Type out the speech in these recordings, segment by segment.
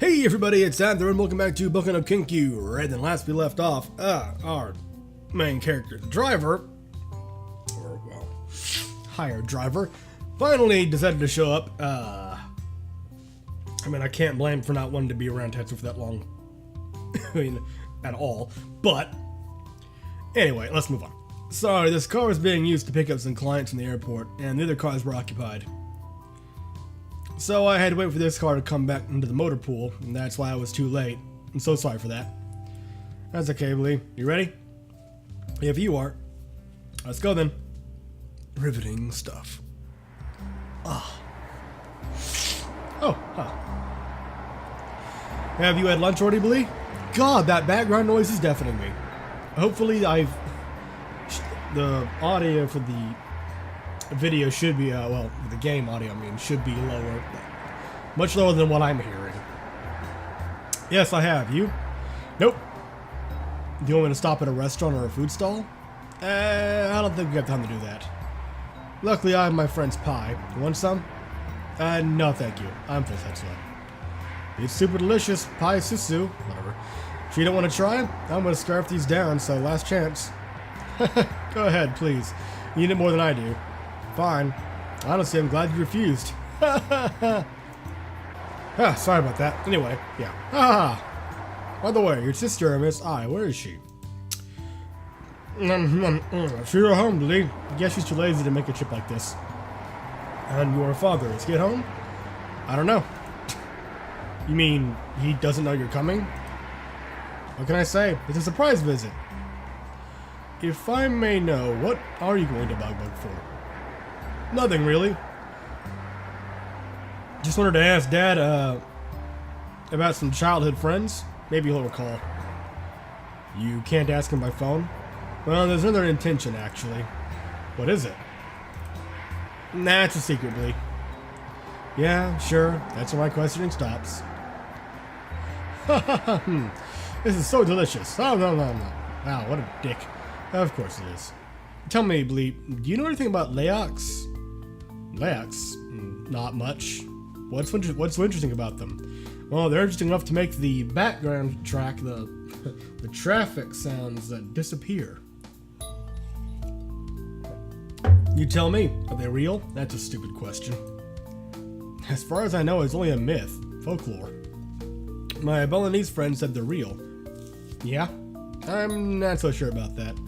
Hey everybody, it's Anther and welcome back to Bunka of Kenkyu. Right then, last we left off, our main character, the driver, or well, hired driver, finally decided to show up. I mean, I can't blame him for not wanting to be around Tetsu for that long. I mean, at all. But, anyway, let's move on. Sorry, this car was being used to pick up some clients in the airport, and the other cars were occupied. So I had to wait for this car to come back into the motor pool, and that's why I was too late. I'm so sorry for that. That's okay, Lee. You ready? If you are, let's go then. Riveting stuff. Oh, huh. Have you had lunch already, Blee? God, that background noise is deafening me. Hopefully the audio for the video should be, well, the game audio, I mean, should be lower. Much lower than what I'm hearing. Yes, I have. You? Nope. Do you want me to stop at a restaurant or a food stall? I don't think we have time to do that. Luckily, I have my friend's pie. You want some? No, thank you. I'm full Tetsuo. It's super delicious. Pie susu. Whatever. If you don't want to try, I'm going to scarf these down, so last chance. Go ahead, please. You need it more than I do. Fine. Honestly, I'm glad you refused. Sorry about that. Anyway, yeah. By the way, your sister, Miss I, where is she? She's at home, Blee. I guess she's too lazy to make a trip like this. And your father, is he at home? I don't know. You mean he doesn't know you're coming? What can I say? It's a surprise visit. If I may know, what are you going to Bug for? Nothing, really. Just wanted to ask Dad, about some childhood friends. Maybe he'll recall. You can't ask him by phone? Well, there's another intention, actually. What is it? Nah, it's a secret, Blee. Yeah, sure. That's where my questioning stops. This is so delicious. Oh, no. Wow, what a dick. Of course it is. Tell me, Blee, do you know anything about layaks? Layaks? Not much. What's so interesting about them? Well, they're interesting enough to make the background track, the traffic sounds disappear. You tell me, are they real? That's a stupid question. As far as I know, it's only a myth, folklore. My Balinese friend said they're real. Yeah? I'm not so sure about that.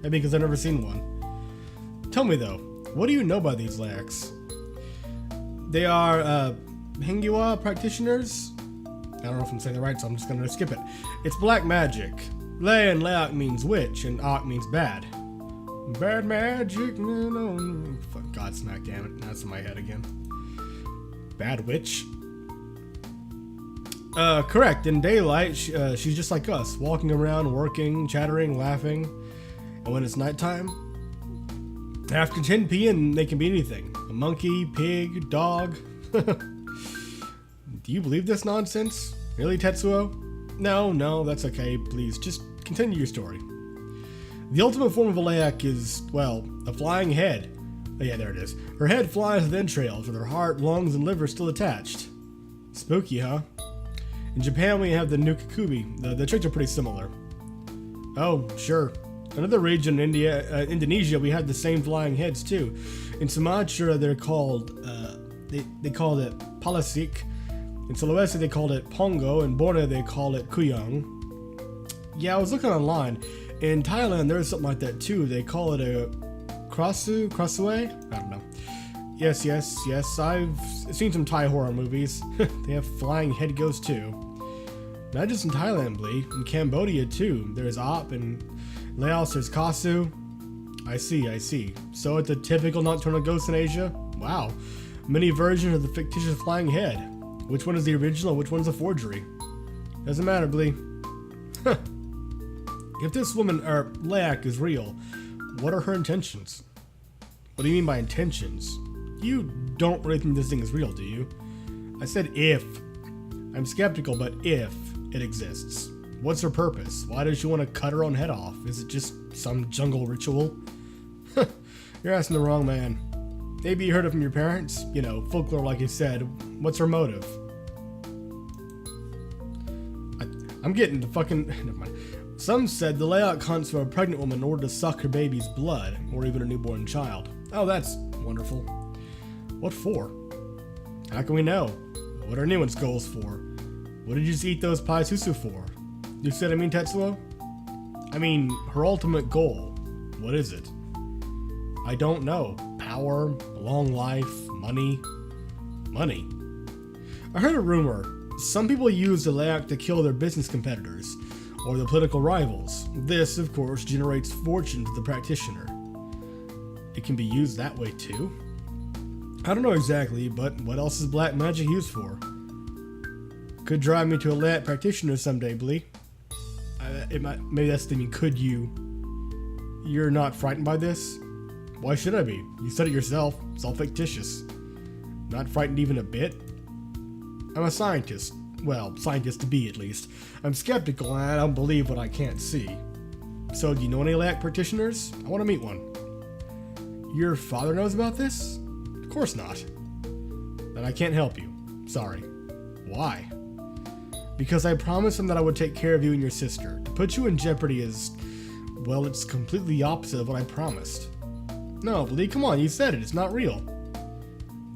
Maybe because I've never seen one. Tell me though, what do you know about these layaks? They are, Hingua practitioners? I don't know if I'm saying it right, so I'm just gonna skip it. It's black magic. Lay and layak means witch, and ak means bad. Bad magic, no. Fuck, Godsmack, damn it. That's in my head again. Bad witch? Correct. In daylight, she's just like us, walking around, working, chattering, laughing. And when it's nighttime, after 10 p.m., they can be anything. A monkey, pig, dog. Do you believe this nonsense? Really, Tetsuo? No, that's okay. Please, just continue your story. The ultimate form of a layak is, well, a flying head. Oh, yeah, there it is. Her head flies with entrails, with her heart, lungs, and liver still attached. Spooky, huh? In Japan, we have the nukakubi. The traits are pretty similar. Oh, sure. Another region, Indonesia, we have the same flying heads too. In Sumatra, they're called, they called it palasik. In Sulawesi, they called it pongo. In Borneo, they call it kuyang. Yeah, I was looking online. In Thailand, there's something like that too. They call it a krasue? I don't know. Yes. I've seen some Thai horror movies. They have flying head ghosts too. Not just in Thailand, Blee. In Cambodia too. There's Op and Laos, there's Kasu. I see. So it's a typical nocturnal ghost in Asia? Wow. Many versions of the fictitious flying head. Which one is the original? Which one's a forgery? Doesn't matter, Blee. If this woman, or layak, is real, what are her intentions? What do you mean by intentions? You don't really think this thing is real, do you? I said if. I'm skeptical, but if it exists. What's her purpose? Why does she want to cut her own head off? Is it just some jungle ritual? You're asking the wrong man. Maybe you heard it from your parents? You know, folklore like you said. What's her motive? I'm getting the fucking... Never mind. Some said the layout hunts for a pregnant woman in order to suck her baby's blood, or even a newborn child. Oh, that's wonderful. What for? How can we know? What are anyone's goals for? What did you just eat those pie susu for? You said I mean Tetsuo? I mean, her ultimate goal. What is it? I don't know. Power, long life, money. Money. I heard a rumor. Some people use the layout to kill their business competitors, or their political rivals. This, of course, generates fortune to the practitioner. It can be used that way too? I don't know exactly, but what else is black magic used for? Could drive me to a layout practitioner someday, Blee. Maybe that's the thing. Could you? You're not frightened by this? Why should I be? You said it yourself. It's all fictitious. Not frightened even a bit? I'm a scientist. Well, scientist to be, at least. I'm skeptical and I don't believe what I can't see. So, do you know any layout practitioners? I want to meet one. Your father knows about this? Of course not. Then I can't help you. Sorry. Why? Because I promised him that I would take care of you and your sister. To put you in jeopardy is... well, it's completely the opposite of what I promised. No, Blee, come on, you said it. It's not real.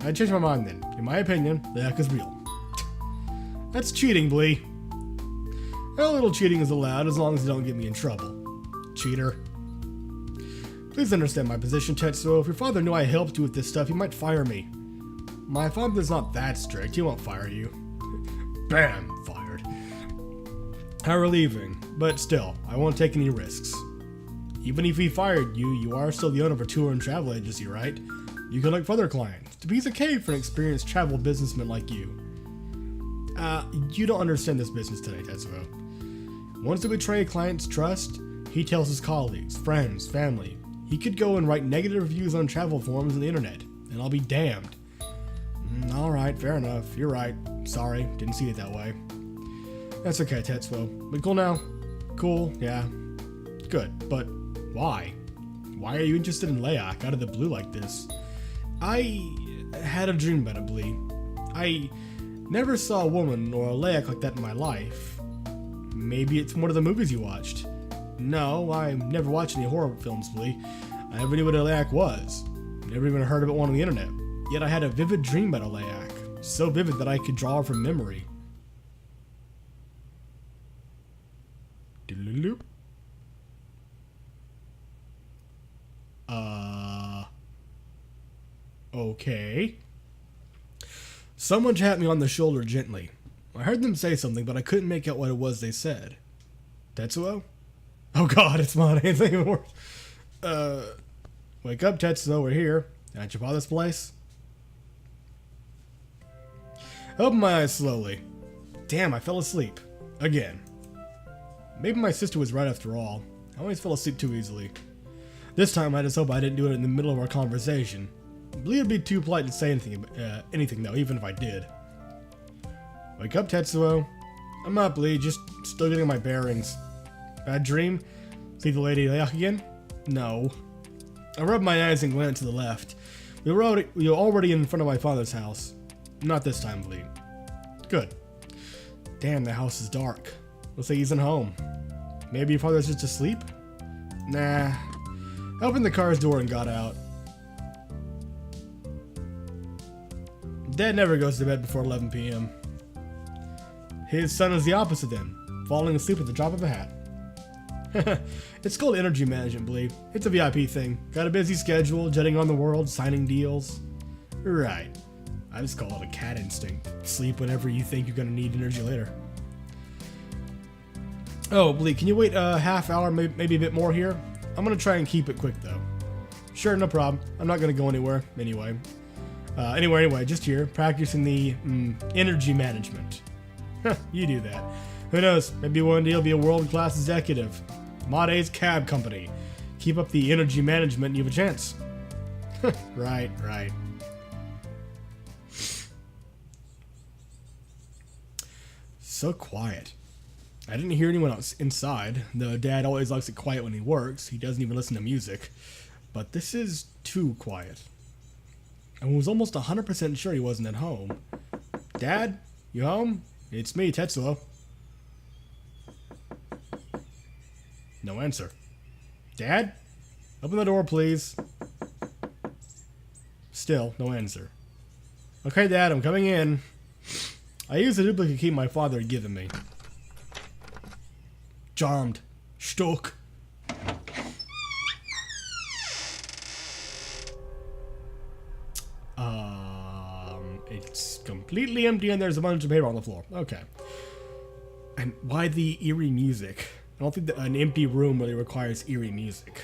I changed my mind then. In my opinion, the heck is real. That's cheating, Blee. A little cheating is allowed as long as you don't get me in trouble. Cheater. Please understand my position, Tetsuo. If your father knew I helped you with this stuff, he might fire me. My father's not that strict. He won't fire you. Bam! Fired. How relieving. But still, I won't take any risks. Even if he fired you, you are still the owner of a tour and travel agency, right? You can look for other clients. To be okay for an experienced travel businessman like you. You don't understand this business today, Tetsuo. Once to betray a client's trust, he tells his colleagues, friends, family. He could go and write negative reviews on travel forums on the internet, and I'll be damned. Alright, fair enough. You're right. Sorry, didn't see it that way. That's okay, Tetsuo. We cool now? Cool, yeah. Good, but why? Why are you interested in Layak out of the blue like this? I had a dream about it, Blee. I never saw a woman or a Layak like that in my life. Maybe it's one of the movies you watched. No, I never watched any horror films, Blee. I never knew what a Layak was. Never even heard about one on the internet. Yet I had a vivid dream about a Layak. So vivid that I could draw it from memory. Okay. Someone tapped me on the shoulder gently. I heard them say something, but I couldn't make out what it was they said. Tetsuo? Oh god, it's mine. Anything even worse. Wake up, Tetsuo, we're here. At your father's place? I opened my eyes slowly. Damn, I fell asleep. Again. Maybe my sister was right after all. I always fell asleep too easily. This time I just hope I didn't do it in the middle of our conversation. Blee would be too polite to say anything though, even if I did. Wake up, Tetsuo. I'm not Blee, just still getting my bearings. Bad dream? See the Lady Layak again? No. I rubbed my eyes and glanced to the left. We were already in front of my father's house. Not this time, Blee. Good. Damn, the house is dark. Looks like he's at home. Maybe your father's just asleep? Nah. I opened the car's door and got out. Dad never goes to bed before 11 p.m. His son is the opposite then, falling asleep at the drop of a hat. It's called energy management, Blee. It's a VIP thing. Got a busy schedule, jetting on the world, signing deals. Right. I just call it a cat instinct. Sleep whenever you think you're gonna need energy later. Oh, Blee, can you wait a half hour, maybe a bit more here? I'm gonna try and keep it quick though. Sure, no problem. I'm not gonna go anywhere anyway. Anyway, just here, practicing the energy management. You do that. Who knows? Maybe one day you'll be a world-class executive. Made's cab company. Keep up the energy management and you have a chance. Right. So quiet. I didn't hear anyone else inside, though Dad always likes it quiet when he works. He doesn't even listen to music. But this is too quiet. I was almost 100% sure he wasn't at home. Dad? You home? It's me, Tetsuo. No answer. Dad? Open the door, please. Still, no answer. Okay, Dad, I'm coming in. I used the duplicate key my father had given me. Charmed. Stuck. It's completely empty and there's a bunch of paper on the floor. Okay. And why the eerie music? I don't think that an empty room really requires eerie music.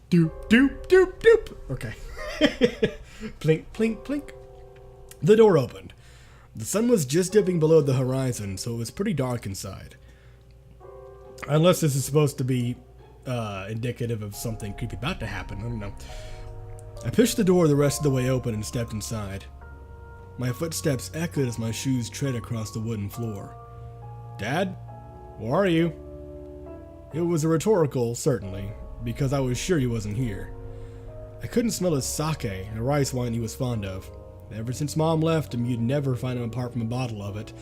Doop, doop, doop, doop. Okay. Plink, plink, plink. The door opened. The sun was just dipping below the horizon, so it was pretty dark inside. Unless this is supposed to be indicative of something creepy about to happen. I don't know. I pushed the door the rest of the way open and stepped inside. My footsteps echoed as my shoes tread across the wooden floor. Dad? Where are you? It was a rhetorical, certainly, because I was sure he wasn't here. I couldn't smell his sake, a rice wine he was fond of. Ever since Mom left him, you'd never find him apart from a bottle of it.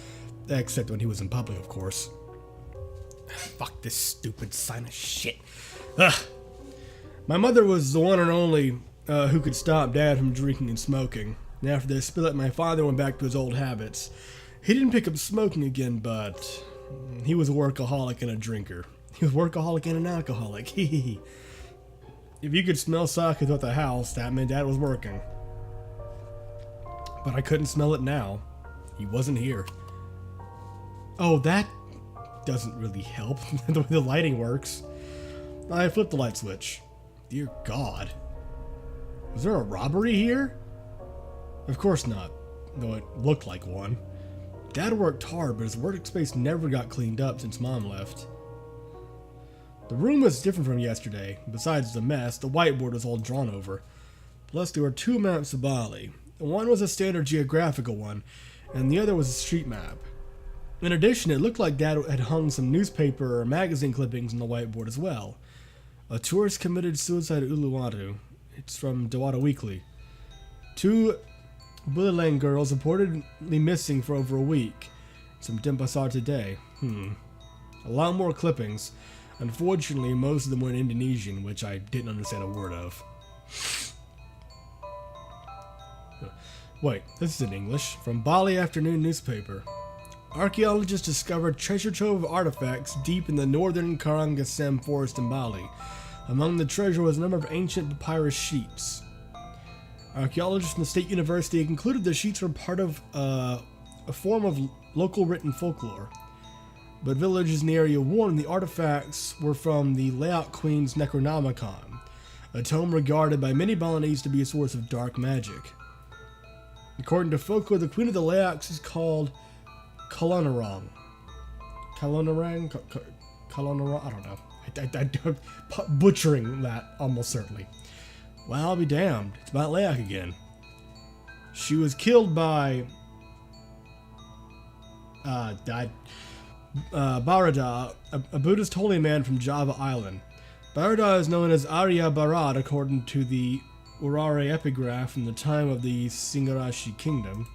Except when he was in public, of course. Fuck this stupid sign of shit. Ugh. My mother was the one and only who could stop Dad from drinking and smoking. And after they split up, my father went back to his old habits. He didn't pick up smoking again, but he was a workaholic and a drinker. He was a workaholic and an alcoholic. If you could smell sake throughout the house, that meant Dad was working. But I couldn't smell it now. He wasn't here. Oh, that doesn't really help, the way the lighting works. I flipped the light switch. Dear God. Was there a robbery here? Of course not, though it looked like one. Dad worked hard, but his workspace never got cleaned up since Mom left. The room was different from yesterday. Besides the mess, the whiteboard was all drawn over. Plus, there were two maps of Bali. One was a standard geographical one, and the other was a street map. In addition, it looked like Dad had hung some newspaper or magazine clippings on the whiteboard as well. A tourist committed suicide at Uluwatu. It's from Dawada Weekly. 2 Bulalang girls reportedly missing for over a week. Some Denpasar today. A lot more clippings. Unfortunately, most of them were in Indonesian, which I didn't understand a word of. Wait, this is in English. From Bali Afternoon Newspaper. Archaeologists discovered treasure trove of artifacts deep in the northern Karangasem forest in Bali. Among the treasure was a number of ancient papyrus sheets. Archaeologists from the State University concluded the sheets were part of a form of local written folklore. But villagers in the area warned the artifacts were from the Laot Queen's Necronomicon, a tome regarded by many Balinese to be a source of dark magic. According to folklore, the Queen of the Laots is called Kalonarang. Kalonarang? Kalonarang? I don't know. I'm butchering that almost certainly. Well, I'll be damned. It's about Laok again. She was killed by Barada, a Buddhist holy man from Java Island. Barada is known as Arya Barad according to the Urare epigraph from the time of the Singarashi kingdom.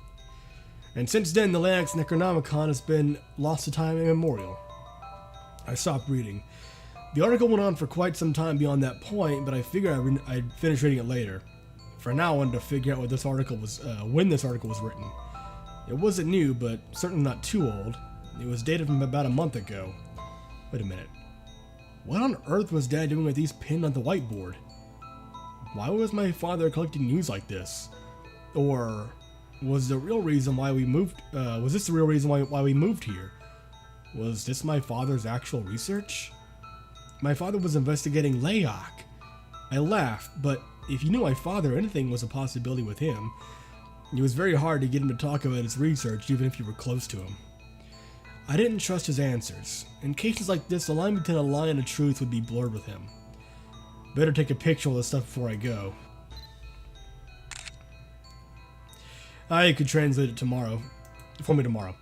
And since then, the Laox Necronomicon has been lost to time immemorial. I stopped reading. The article went on for quite some time beyond that point, but I figured I'd finish reading it later. For now, I wanted to figure out what this article was, when this article was written. It wasn't new, but certainly not too old. It was dated from about a month ago. Wait a minute. What on earth was Dad doing with these pinned on the whiteboard? Why was my father collecting news like this? Or was the real reason why we moved? Was this the real reason why we moved here? Was this my father's actual research? My father was investigating Laok. I laughed, but if you knew my father, anything was a possibility with him. It was very hard to get him to talk about his research, even if you were close to him. I didn't trust his answers. In cases like this, the line between a lie and a truth would be blurred with him. Better take a picture of this stuff before I go. I could translate it tomorrow. For me tomorrow.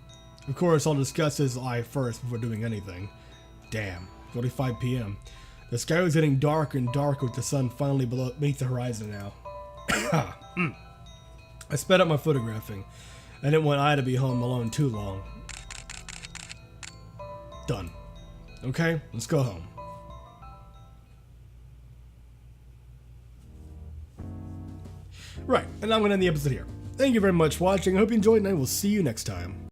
Of course, I'll discuss his lie first before doing anything. Damn, 45 p.m. The sky was getting darker and darker with the sun finally beneath the horizon now. I sped up my photographing. I didn't want I to be home alone too long. Done. Okay, let's go home. Right, and I'm going to end the episode here. Thank you very much for watching. I hope you enjoyed, and I will see you next time.